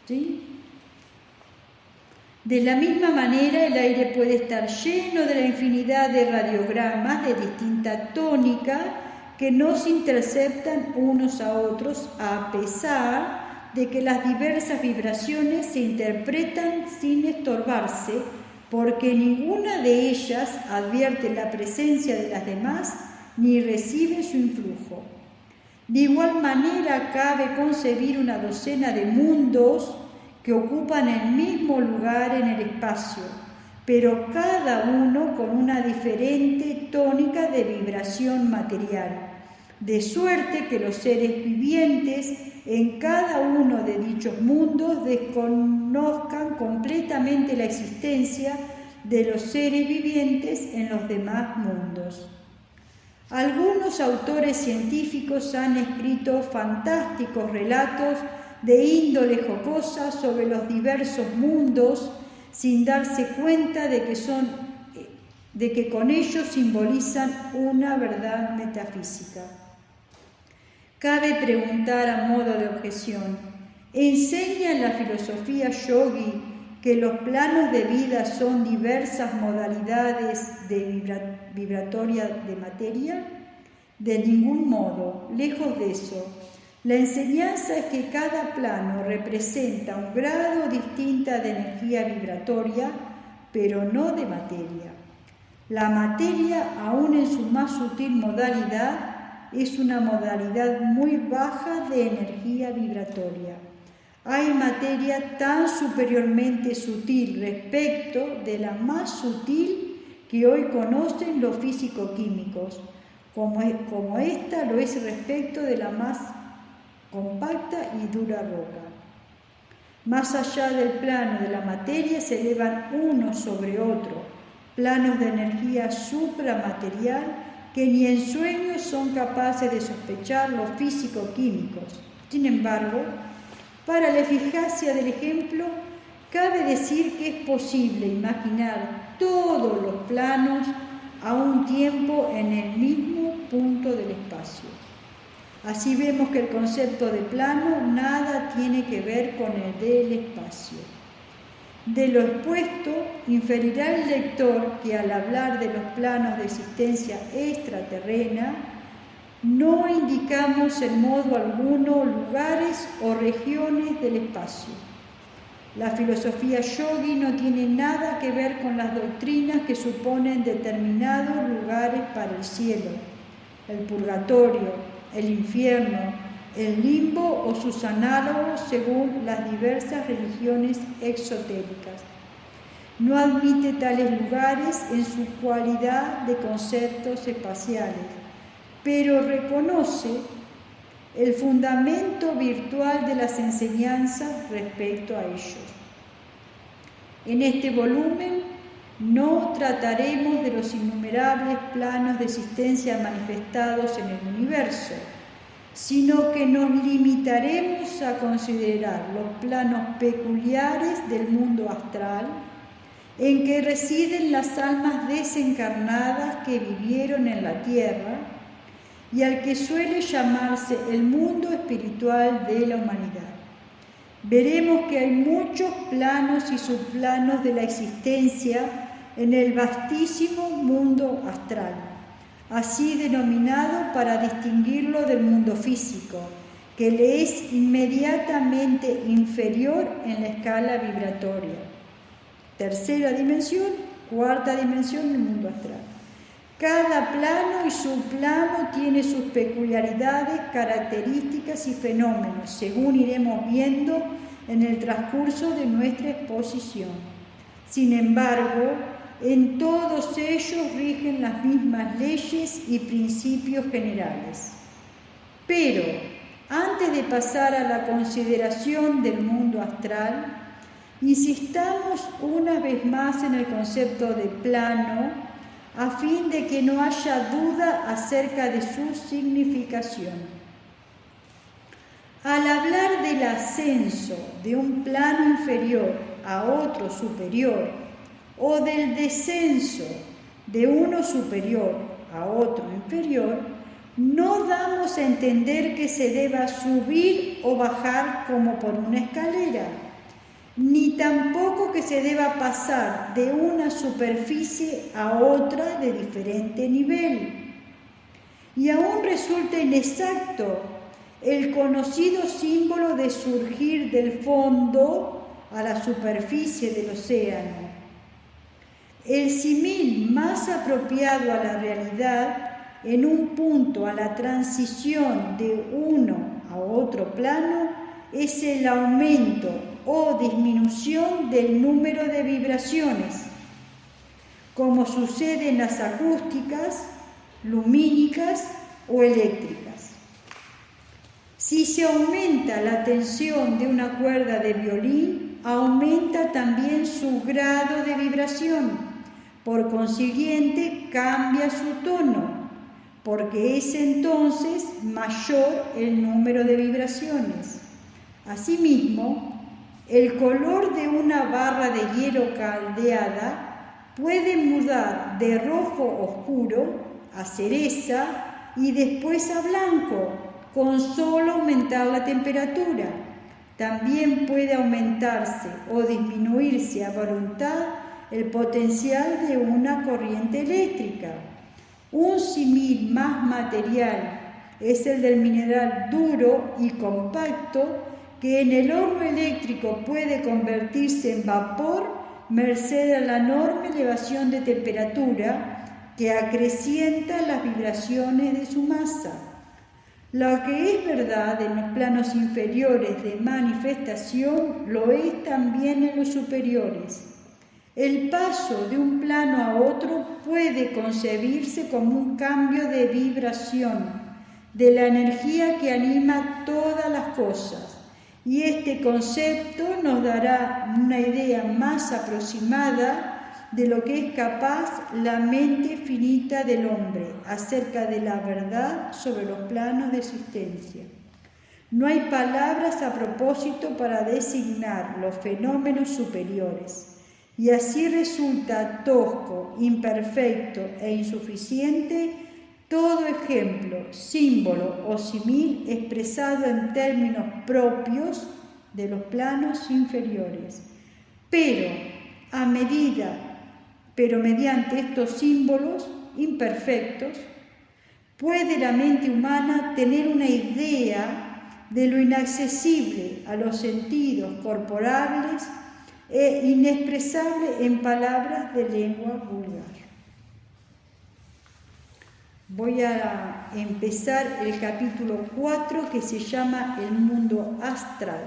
¿Sí? De la misma manera, el aire puede estar lleno de la infinidad de radiogramas de distinta tónica que no se interceptan unos a otros, a pesar de que las diversas vibraciones se interpretan sin estorbarse, porque ninguna de ellas advierte la presencia de las demás ni recibe su influjo. De igual manera, cabe concebir una docena de mundos que ocupan el mismo lugar en el espacio, pero cada uno con una diferente tónica de vibración material, de suerte que los seres vivientes en cada uno de dichos mundos desconozcan completamente la existencia de los seres vivientes en los demás mundos. Algunos autores científicos han escrito fantásticos relatos de índole jocosa sobre los diversos mundos, sin darse cuenta de que con ello simbolizan una verdad metafísica. Cabe preguntar a modo de objeción, ¿enseña la filosofía yogi que los planos de vida son diversas modalidades vibratorias de materia? De ningún modo, lejos de eso. La enseñanza es que cada plano representa un grado distinto de energía vibratoria, pero no de materia. La materia, aún en su más sutil modalidad, es una modalidad muy baja de energía vibratoria. Hay materia tan superiormente sutil respecto de la más sutil que hoy conocen los físico-químicos, como esta lo es respecto de la más compacta y dura roca. Más allá del plano de la materia se elevan uno sobre otro, planos de energía supramaterial que ni en sueños son capaces de sospechar los físico-químicos. Sin embargo, para la eficacia del ejemplo, cabe decir que es posible imaginar todos los planos a un tiempo en el mismo punto del espacio. Así vemos que el concepto de plano nada tiene que ver con el del espacio. De lo expuesto, inferirá el lector que al hablar de los planos de existencia extraterrena, no indicamos en modo alguno lugares o regiones del espacio. La filosofía yogi no tiene nada que ver con las doctrinas que suponen determinados lugares para el cielo, el purgatorio, el infierno, el limbo o sus análogos según las diversas religiones exotéricas. No admite tales lugares en su cualidad de conceptos espaciales, pero reconoce el fundamento virtual de las enseñanzas respecto a ellos. En este volumen no trataremos de los innumerables planos de existencia manifestados en el universo, sino que nos limitaremos a considerar los planos peculiares del mundo astral en que residen las almas desencarnadas que vivieron en la tierra y al que suele llamarse el mundo espiritual de la humanidad. Veremos que hay muchos planos y subplanos de la existencia en el vastísimo mundo astral, así denominado para distinguirlo del mundo físico, que le es inmediatamente inferior en la escala vibratoria. Tercera dimensión, cuarta dimensión del mundo astral. Cada plano y subplano tiene sus peculiaridades, características y fenómenos, según iremos viendo en el transcurso de nuestra exposición. Sin embargo, en todos ellos rigen las mismas leyes y principios generales. Pero, antes de pasar a la consideración del mundo astral, insistamos una vez más en el concepto de plano, a fin de que no haya duda acerca de su significación. Al hablar del ascenso de un plano inferior a otro superior, o del descenso de uno superior a otro inferior, no damos a entender que se deba subir o bajar como por una escalera, ni tampoco que se deba pasar de una superficie a otra de diferente nivel. Y aún resulta inexacto el conocido símbolo de surgir del fondo a la superficie del océano. El símil más apropiado a la realidad, en un punto a la transición de uno a otro plano, es el aumento o disminución del número de vibraciones, como sucede en las acústicas, lumínicas o eléctricas. Si se aumenta la tensión de una cuerda de violín, aumenta también su grado de vibración. Por consiguiente, cambia su tono, porque es entonces mayor el número de vibraciones. Asimismo, El color de una barra de hielo caldeada puede mudar de rojo oscuro a cereza y después a blanco, con solo aumentar la temperatura. También puede aumentarse o disminuirse a voluntad el potencial de una corriente eléctrica. Un símil más material es el del mineral duro y compacto que en el horno eléctrico puede convertirse en vapor merced a la enorme elevación de temperatura que acrecienta las vibraciones de su masa. Lo que es verdad en los planos inferiores de manifestación lo es también en los superiores. El paso de un plano a otro puede concebirse como un cambio de vibración de la energía que anima todas las cosas, y este concepto nos dará una idea más aproximada de lo que es capaz la mente finita del hombre acerca de la verdad sobre los planos de existencia. No hay palabras a propósito para designar los fenómenos superiores, y así resulta tosco, imperfecto e insuficiente todo ejemplo, símbolo o simil expresado en términos propios de los planos inferiores. Pero mediante estos símbolos imperfectos, puede la mente humana tener una idea de lo inaccesible a los sentidos corporales e inexpresable en palabras de lengua vulgar. Voy a empezar el capítulo 4, que se llama El mundo astral.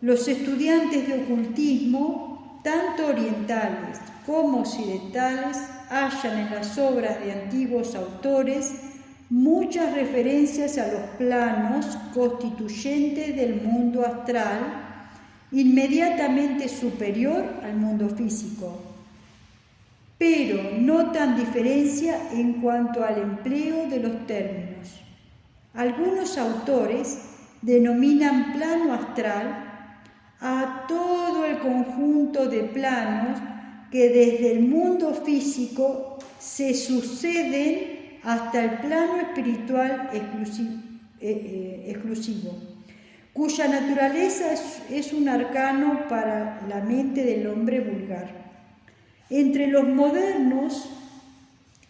Los estudiantes de ocultismo, tanto orientales como occidentales, hallan en las obras de antiguos autores muchas referencias a los planos constituyentes del mundo astral, inmediatamente superior al mundo físico, pero notan diferencia en cuanto al empleo de los términos. Algunos autores denominan plano astral a todo el conjunto de planos que desde el mundo físico se suceden hasta el plano espiritual exclusivo, cuya naturaleza es un arcano para la mente del hombre vulgar. Entre los modernos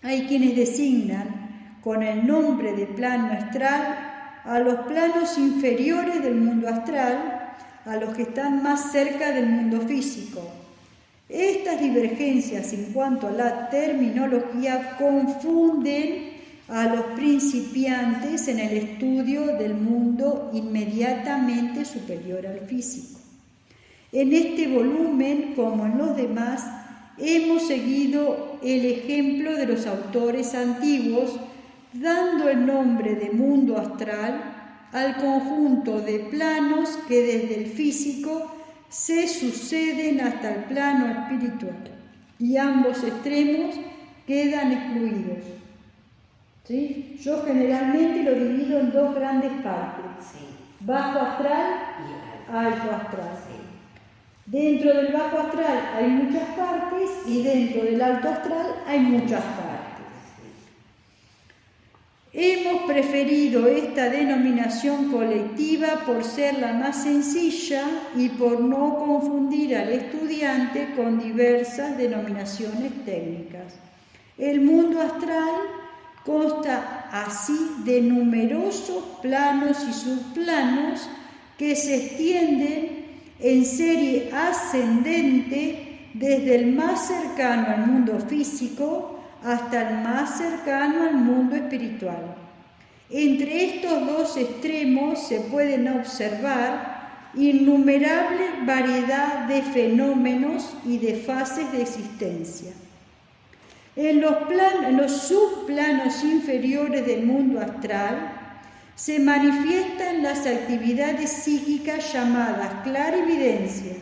hay quienes designan con el nombre de plano astral a los planos inferiores del mundo astral, a los que están más cerca del mundo físico. Estas divergencias en cuanto a la terminología confunden a los principiantes en el estudio del mundo inmediatamente superior al físico. En este volumen, como en los demás, hemos seguido el ejemplo de los autores antiguos, dando el nombre de mundo astral al conjunto de planos que desde el físico se suceden hasta el plano espiritual, y ambos extremos quedan excluidos. ¿Sí? Yo generalmente lo divido en dos grandes partes, bajo astral y alto astral. Dentro del bajo astral hay muchas partes y dentro del alto astral hay muchas partes. Hemos preferido esta denominación colectiva por ser la más sencilla y por no confundir al estudiante con diversas denominaciones técnicas. El mundo astral consta así de numerosos planos y subplanos que se extienden en serie ascendente desde el más cercano al mundo físico hasta el más cercano al mundo espiritual. Entre estos dos extremos se pueden observar innumerable variedad de fenómenos y de fases de existencia. En los subplanos inferiores del mundo astral se manifiestan las actividades psíquicas llamadas clarividencia,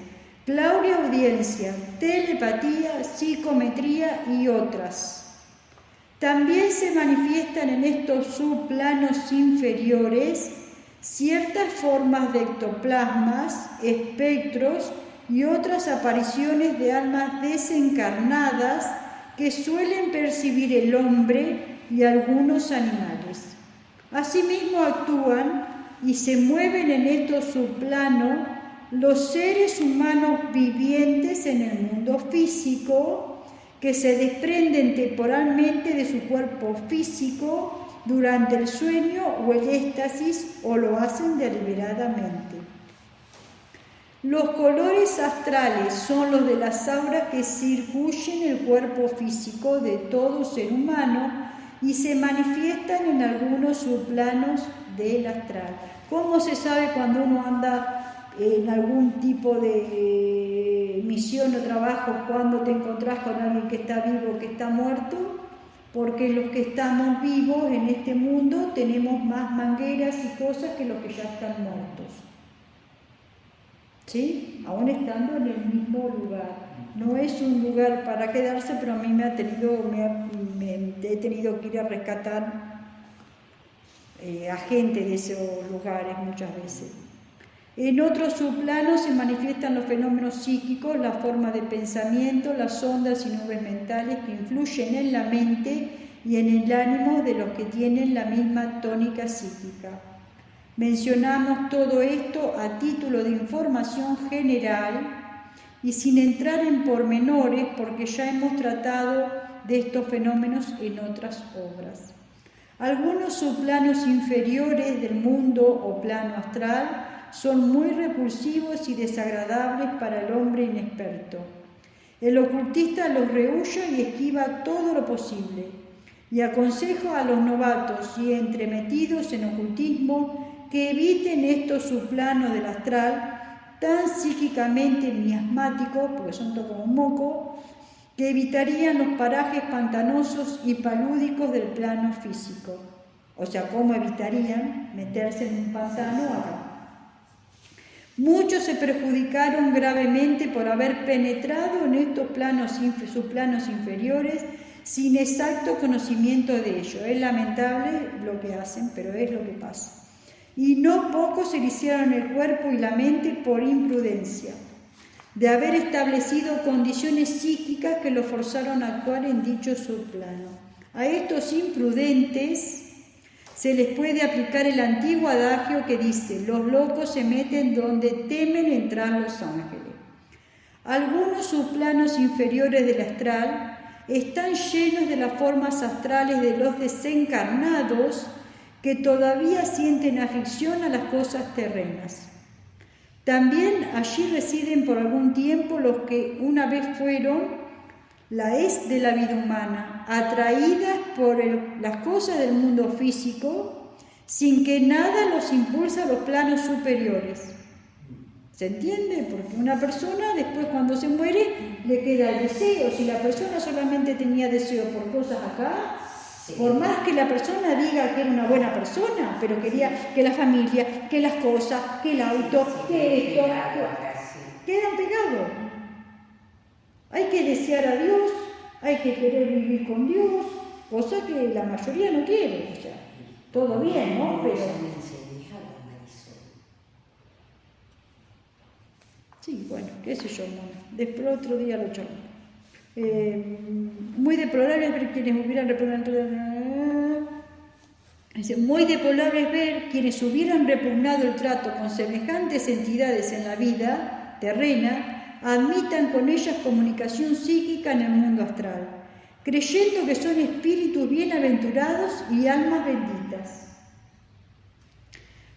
clariaudiencia, telepatía, psicometría y otras. También se manifiestan en estos subplanos inferiores ciertas formas de ectoplasmas, espectros y otras apariciones de almas desencarnadas que suelen percibir el hombre y algunos animales. Asimismo actúan y se mueven en estos subplanos los seres humanos vivientes en el mundo físico, que se desprenden temporalmente de su cuerpo físico durante el sueño o el éxtasis, o lo hacen deliberadamente. Los colores astrales son los de las auras que circuyen el cuerpo físico de todo ser humano y se manifiestan en algunos subplanos del astral. ¿Cómo se sabe cuando uno anda en algún tipo de misión o trabajo, cuando te encontrás con alguien que está vivo o que está muerto? Porque los que estamos vivos en este mundo tenemos más mangueras y cosas que los que ya están muertos. ¿Sí? Aún estando en el mismo lugar. No es un lugar para quedarse, pero a mí he tenido que ir a rescatar a gente de esos lugares muchas veces. En otros subplanos se manifiestan los fenómenos psíquicos, la forma de pensamiento, las ondas y nubes mentales que influyen en la mente y en el ánimo de los que tienen la misma tónica psíquica. Mencionamos todo esto a título de información general y sin entrar en pormenores, porque ya hemos tratado de estos fenómenos en otras obras. Algunos subplanos inferiores del mundo o plano astral son muy repulsivos y desagradables para el hombre inexperto. El ocultista los rehúye y esquiva todo lo posible, y aconsejo a los novatos y entremetidos en ocultismo que eviten estos subplanos del astral tan psíquicamente miasmáticos, porque son todo como un moco, que evitarían los parajes pantanosos y palúdicos del plano físico. O sea, ¿cómo evitarían meterse en un pantano acá? Muchos se perjudicaron gravemente por haber penetrado en estos subplanos inferiores sin exacto conocimiento de ello. Es lamentable lo que hacen, pero es lo que pasa. Y no pocos se hicieron el cuerpo y la mente por imprudencia, de haber establecido condiciones psíquicas que los forzaron a actuar en dicho subplano. A estos imprudentes se les puede aplicar el antiguo adagio que dice: los locos se meten donde temen entrar los ángeles. Algunos subplanos inferiores del astral están llenos de las formas astrales de los desencarnados que todavía sienten afición a las cosas terrenas. También allí residen por algún tiempo los que una vez fueron la es de la vida humana, atraídas por las cosas del mundo físico, sin que nada los impulse a los planos superiores. ¿Se entiende? Porque una persona después, cuando se muere, le queda el deseo. Si la persona solamente tenía deseo por cosas acá, por más que la persona diga que era una buena persona, pero quería que la familia, que las cosas, que el auto, que esto, quedan pegados. Hay que desear a Dios, hay que querer vivir con Dios, cosa que la mayoría no quiere. O sea, todo bien, ¿no? Pero sí, bueno, qué sé yo, después otro día lo charlo. Muy deplorable es ver quienes hubieran repugnado el trato con semejantes entidades en la vida terrena, admitan con ellas comunicación psíquica en el mundo astral, creyendo que son espíritus bienaventurados y almas benditas.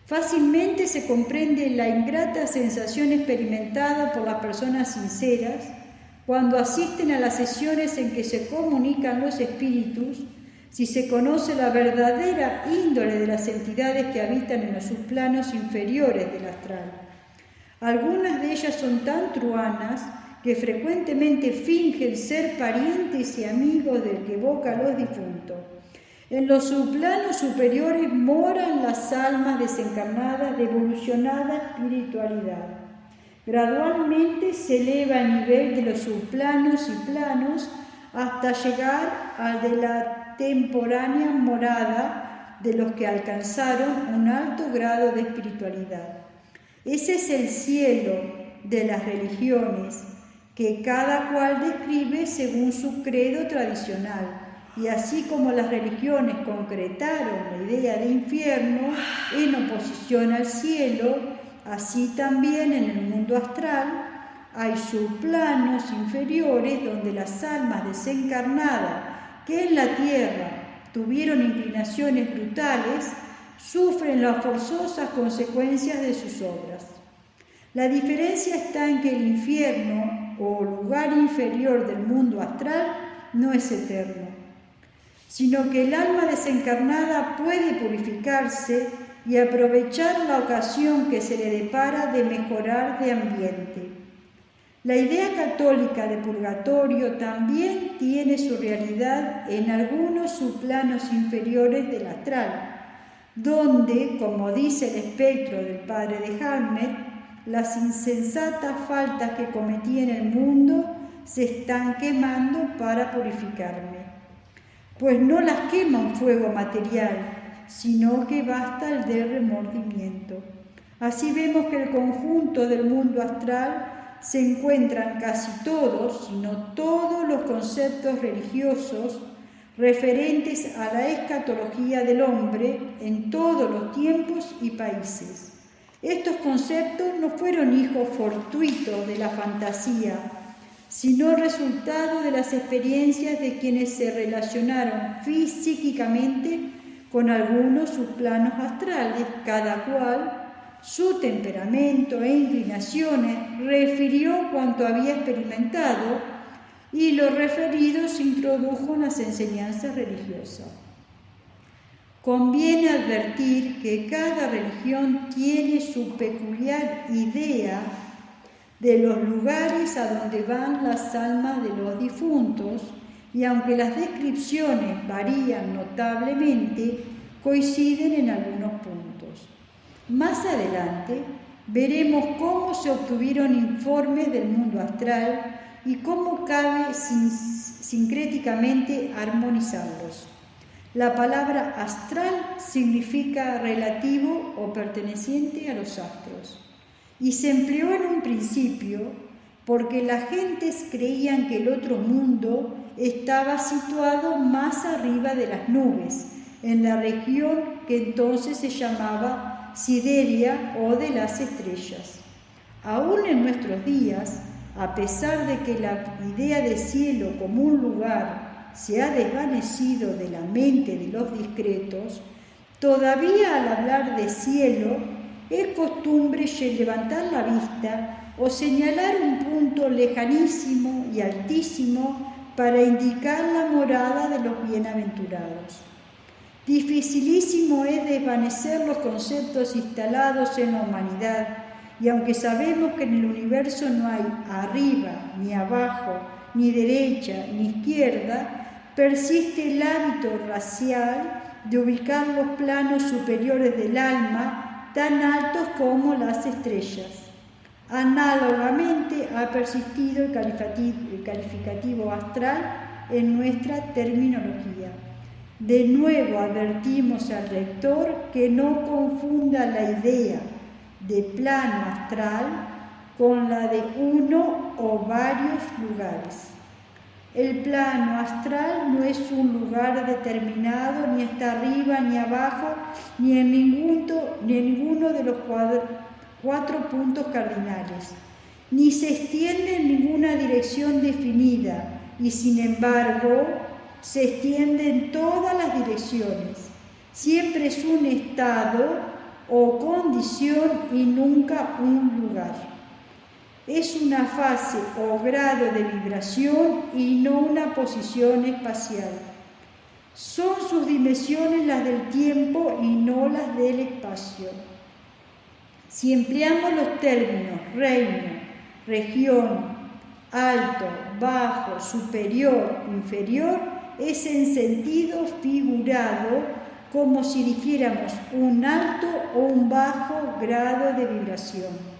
Fácilmente se comprende la ingrata sensación experimentada por las personas sinceras cuando asisten a las sesiones en que se comunican los espíritus, si se conoce la verdadera índole de las entidades que habitan en los subplanos inferiores del astral. Algunas de ellas son tan truanas que frecuentemente fingen ser parientes y amigos del que evoca a los difuntos. En los subplanos superiores moran las almas desencarnadas de evolucionada espiritualidad. Gradualmente se eleva el nivel de los subplanos y planos hasta llegar al de la temporánea morada de los que alcanzaron un alto grado de espiritualidad. Ese es el cielo de las religiones, que cada cual describe según su credo tradicional. Y así como las religiones concretaron la idea de infierno en oposición al cielo, así también en el mundo astral hay subplanos inferiores donde las almas desencarnadas que en la tierra tuvieron inclinaciones brutales sufren las forzosas consecuencias de sus obras. La diferencia está en que el infierno o lugar inferior del mundo astral no es eterno, sino que el alma desencarnada puede purificarse y aprovechar la ocasión que se le depara de mejorar de ambiente. La idea católica de purgatorio también tiene su realidad en algunos subplanos inferiores del astral, donde, como dice el espectro del padre de Halmet, las insensatas faltas que cometí en el mundo se están quemando para purificarme. Pues no las quema un fuego material, sino que basta el del remordimiento. Así vemos que el conjunto del mundo astral se encuentran casi todos, si no todos los conceptos religiosos referentes a la escatología del hombre en todos los tiempos y países. Estos conceptos no fueron hijos fortuitos de la fantasía, sino resultado de las experiencias de quienes se relacionaron psíquicamente con algunos subplanos astrales, cada cual su temperamento e inclinaciones refirió cuanto había experimentado y lo referido se introdujo en las enseñanzas religiosas. Conviene advertir que cada religión tiene su peculiar idea de los lugares a donde van las almas de los difuntos, y aunque las descripciones varían notablemente, coinciden en algunos puntos. Más adelante veremos cómo se obtuvieron informes del mundo astral y cómo cabe sincréticamente armonizarlos. La palabra astral significa relativo o perteneciente a los astros, y se empleó en un principio porque las gentes creían que el otro mundo estaba situado más arriba de las nubes, en la región que entonces se llamaba Sideria o de las estrellas. Aún en nuestros días, a pesar de que la idea de cielo como un lugar se ha desvanecido de la mente de los discretos, todavía al hablar de cielo es costumbre levantar la vista o señalar un punto lejanísimo y altísimo para indicar la morada de los bienaventurados. Dificilísimo es desvanecer los conceptos instalados en la humanidad, y aunque sabemos que en el universo no hay arriba, ni abajo, ni derecha, ni izquierda, persiste el hábito racial de ubicar los planos superiores del alma tan altos como las estrellas. Análogamente ha persistido el calificativo astral en nuestra terminología. De nuevo advertimos al lector que no confunda la idea de plano astral con la de uno o varios lugares. El plano astral no es un lugar determinado, ni está arriba ni abajo, ni en ninguno de los cuatro puntos cardinales, ni se extiende en ninguna dirección definida, y sin embargo se extiende en todas las direcciones. Siempre es un estado o condición y nunca un lugar. Es una fase o grado de vibración y no una posición espacial. Son sus dimensiones las del tiempo y no las del espacio. Si empleamos los términos reino, región, alto, bajo, superior, inferior, es en sentido figurado, como si dijéramos un alto o un bajo grado de vibración.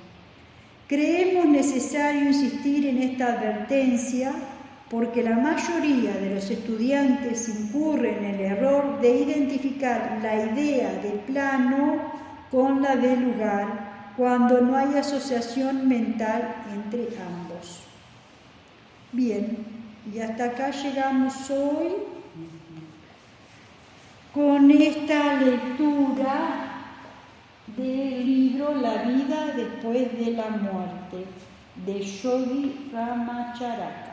Creemos necesario insistir en esta advertencia porque la mayoría de los estudiantes incurren en el error de identificar la idea de plano con la de lugar, cuando no hay asociación mental entre ambos. Bien, y hasta acá llegamos hoy con esta lectura del libro La vida después de la muerte, de Yogi Ramacharaka.